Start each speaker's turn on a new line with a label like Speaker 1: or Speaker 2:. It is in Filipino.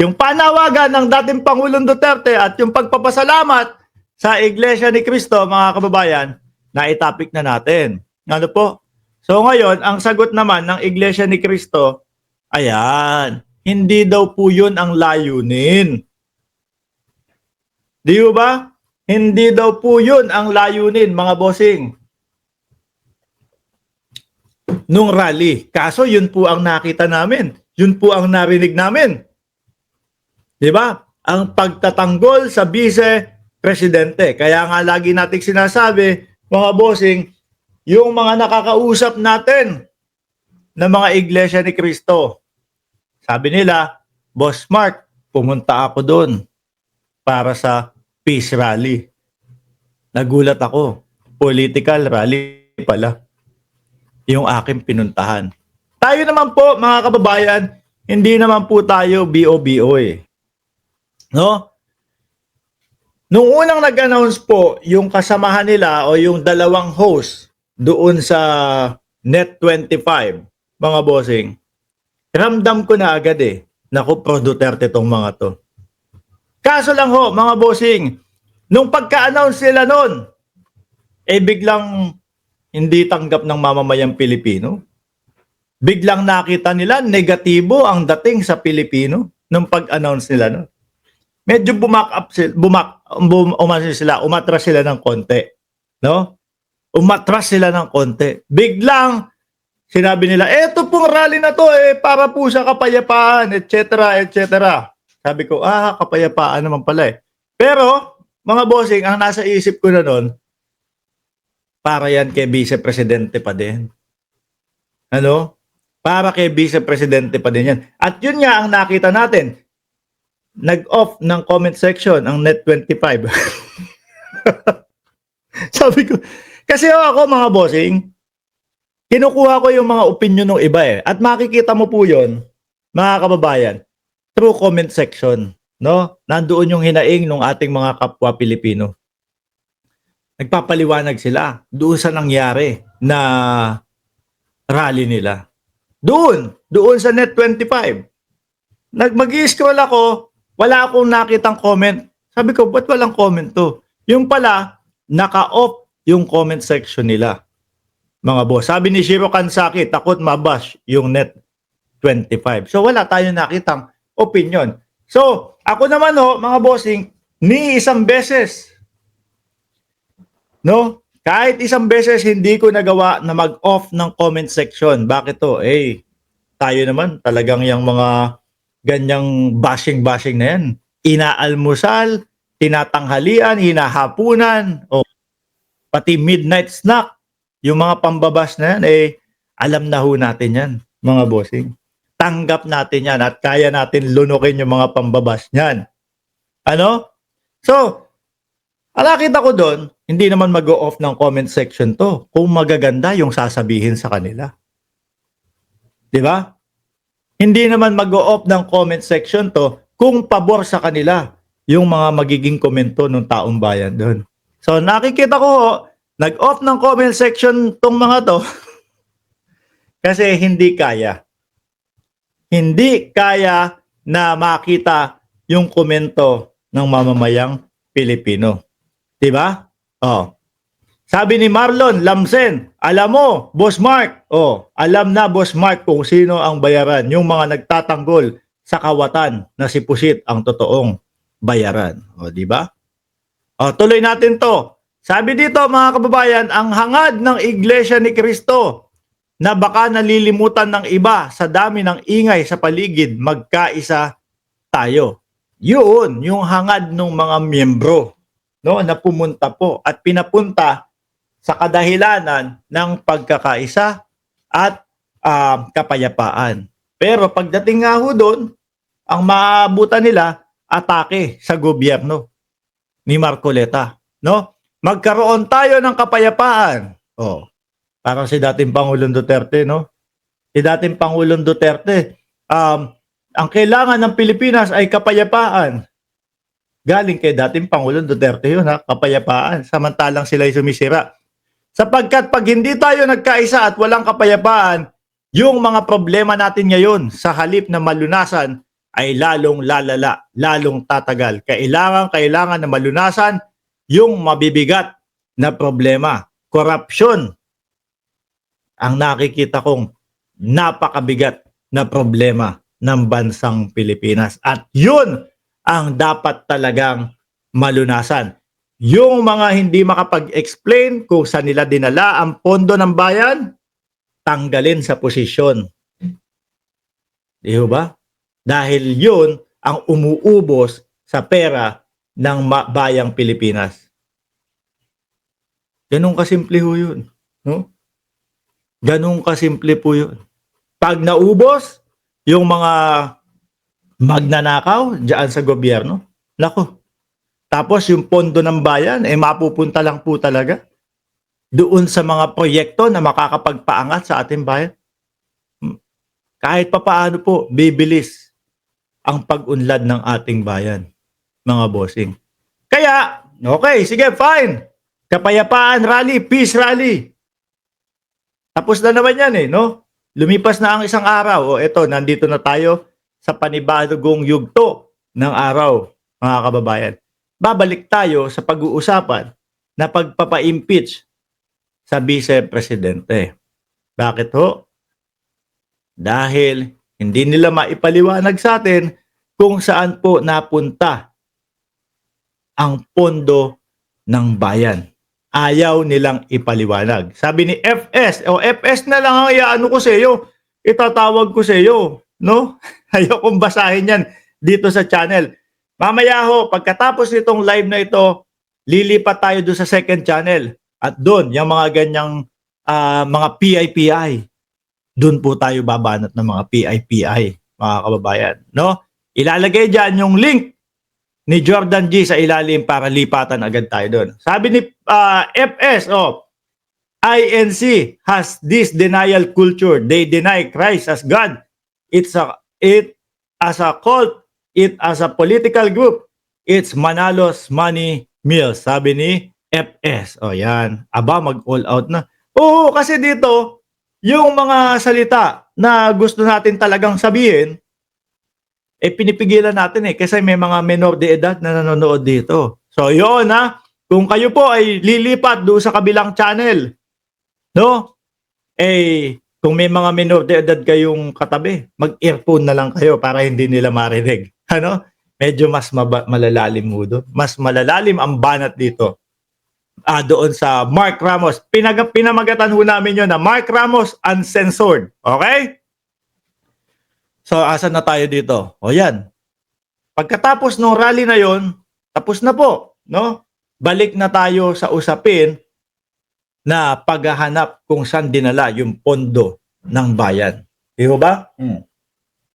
Speaker 1: Yung panawagan ng dating Pangulong Duterte at yung pagpapasalamat sa Iglesia ni Cristo, mga kababayan, na itapik na natin. Ano po? So ngayon, ang sagot naman ng Iglesia ni Cristo, ayan, hindi daw po yun ang layunin. Di ba? Hindi daw po yun ang layunin, mga bossing, nung rally. Kaso yun po ang nakita namin. Yun po ang narinig namin. Di ba? Ang pagtatanggol sa vice-presidente. Kaya nga lagi nating sinasabi, mga bossing, yung mga nakakausap natin ng mga Iglesia ni Cristo. Sabi nila, Boss Mark, pumunta ako doon para sa peace rally. Nagulat ako. Political rally pala yung aking pinuntahan. Tayo naman po, mga kababayan, hindi naman po tayo BO-BO eh. No? Nung unang nag-announce po yung kasamahan nila o yung dalawang host doon sa Net25, mga bossing, ramdam ko na agad eh, naku, pro Duterte tong mga to. Kaso lang ho, mga bossing, nung pagka-announce nila nun, biglang hindi tanggap ng mamamayang Pilipino. Biglang nakita nila negatibo ang dating sa Pilipino nung pag-announce nila nun. Medyo umatras sila ng konti, no? Umatras sila ng konti. Biglang sinabi nila, eto pong rally na to para po sa kapayapaan, etc., etc. Sabi ko, kapayapaan naman pala eh. Pero, mga bossing, ang nasa isip ko na nun, para yan kay vice-presidente pa din. Ano? Para kay vice-presidente pa din yan. At yun nga ang nakita natin. Nag-off ng comment section ang Net25. Sabi ko, kasi ako mga bossing, kinukuha ko yung mga opinion ng iba eh. At makikita mo po yun, mga kababayan, through comment section. No? Nandoon yung hinaing ng ating mga kapwa Pilipino. Nagpapaliwanag sila doon sa nangyari na rally nila. Doon sa Net25. Mag-i-scroll ako, wala akong nakitang comment. Sabi ko, ba't walang comment to? Yung pala, naka-off yung comment section nila. Mga boss. Sabi ni Shiro Kansaki, takot mabash yung Net25. So wala tayong nakitang opinion. So, ako naman mga bossing, ni isang beses, no? Kahit isang beses hindi ko nagawa na mag-off ng comment section. Bakit to? Tayo naman talagang yung mga ganyang bashing na yan. Inaalmusal, tinatanghalian, hinahapunan, o pati midnight snack. Yung mga pambabas na yan, alam na ho natin yan, mga bossing. Tanggap natin yan at kaya natin lunukin yung mga pambabas niyan. Ano? So, nakita ko doon, hindi naman mag-o-off ng comment section to kung magaganda yung sasabihin sa kanila. Di ba? Hindi naman mag-o-off ng comment section to kung pabor sa kanila yung mga magiging komento ng taong bayan doon. So nakikita ko, nag-off ng comment section tong mga to kasi hindi kaya. Hindi kaya na makita yung komento ng mamamayang Pilipino. Diba? Sabi ni Marlon Lamsen, alam mo, Boss Mark, alam na Boss Mark kung sino ang bayaran, yung mga nagtatanggol sa kawatan na si Pusit ang totoong bayaran. Diba? Tuloy natin to. Sabi dito mga kababayan, ang hangad ng Iglesia ni Cristo na baka nalilimutan ng iba sa dami ng ingay sa paligid, magkaisa tayo. Yun, yung hangad ng mga miyembro, no, na pumunta po at pinapunta sa kadahilanan ng pagkakaisa at kapayapaan. Pero pagdating nga ho doon, ang maabutan nila, atake sa gobyerno ni Marcoleta. No? Magkaroon tayo ng kapayapaan. Parang si dating Pangulong Duterte, no? Si dating Pangulong Duterte, ang kailangan ng Pilipinas ay kapayapaan. Galing kay dating Pangulong Duterte yun, kapayapaan. Samantalang sila'y sumisira. Sapagkat pag hindi tayo nagkaisa at walang kapayapaan, yung mga problema natin ngayon sa halip na malunasan ay lalong lalala, lalong tatagal. Kailangan na malunasan yung mabibigat na problema. Korupsyon ang nakikita kong napakabigat na problema ng bansang Pilipinas. At yun ang dapat talagang malunasan. Yung mga hindi makapag-explain kung saan nila dinala ang pondo ng bayan, tanggalin sa posisyon. Di ba? Dahil yun ang umuubos sa pera ng bayang Pilipinas. Ganun kasimple ho yun. No? Ganun kasimple po yun. Pag naubos, yung mga magnanakaw diyan sa gobyerno, nako. Tapos yung pondo ng bayan, mapupunta lang po talaga doon sa mga proyekto na makakapagpaangat sa ating bayan. Kahit papaano po, bibilis ang pag-unlad ng ating bayan, mga bossing. Kaya, okay, sige, fine. Kapayapaan rally, peace rally. Tapos na naman yan no? Lumipas na ang isang araw. O eto, nandito na tayo sa panibagong yugto ng araw, mga kababayan. Babalik tayo sa pag-uusapan na pagpapa-impeach sa vice-presidente. Bakit ho? Dahil hindi nila maipaliwanag sa atin kung saan po napunta ang pondo ng bayan. Ayaw nilang ipaliwanag. Sabi ni FS, FS na lang ang iaano ko sa iyo, itatawag ko sa iyo, no? Ayaw kong basahin yan dito sa channel. Mamaya ho, pagkatapos nitong live na ito, lilipat tayo doon sa second channel. At doon, yung mga ganyang mga PIPI, doon po tayo babanat ng mga PIPI, mga kababayan, no? Ilalagay dyan yung link ni Jordan G sa ilalim para lipatan agad tayo doon. Sabi ni FS, INC has this denial culture. They deny Christ as God. It as a cult, it as a political group. It's Manalos Money Mills. Sabi ni FS. Yan. Aba, mag-all out na. Oo, kasi dito, yung mga salita na gusto natin talagang sabihin, pinipigilan natin kasi may mga menor de edad na nanonood dito. So yun kung kayo po ay lilipat doon sa kabilang channel, no? Kung may mga menor de edad kayong katabi, mag-earphone na lang kayo para hindi nila marinig. Ano? Medyo mas malalalim mo doon. Mas malalalim ang banat dito. Doon sa Mark Ramos. Pinamagatan ho namin yun na Mark Ramos Uncensored. Okay? So, asan na tayo dito? Yan. Pagkatapos ng rally na yon, tapos na po, no? Balik na tayo sa usapin na paghahanap kung saan dinala yung pondo ng bayan. Di ba?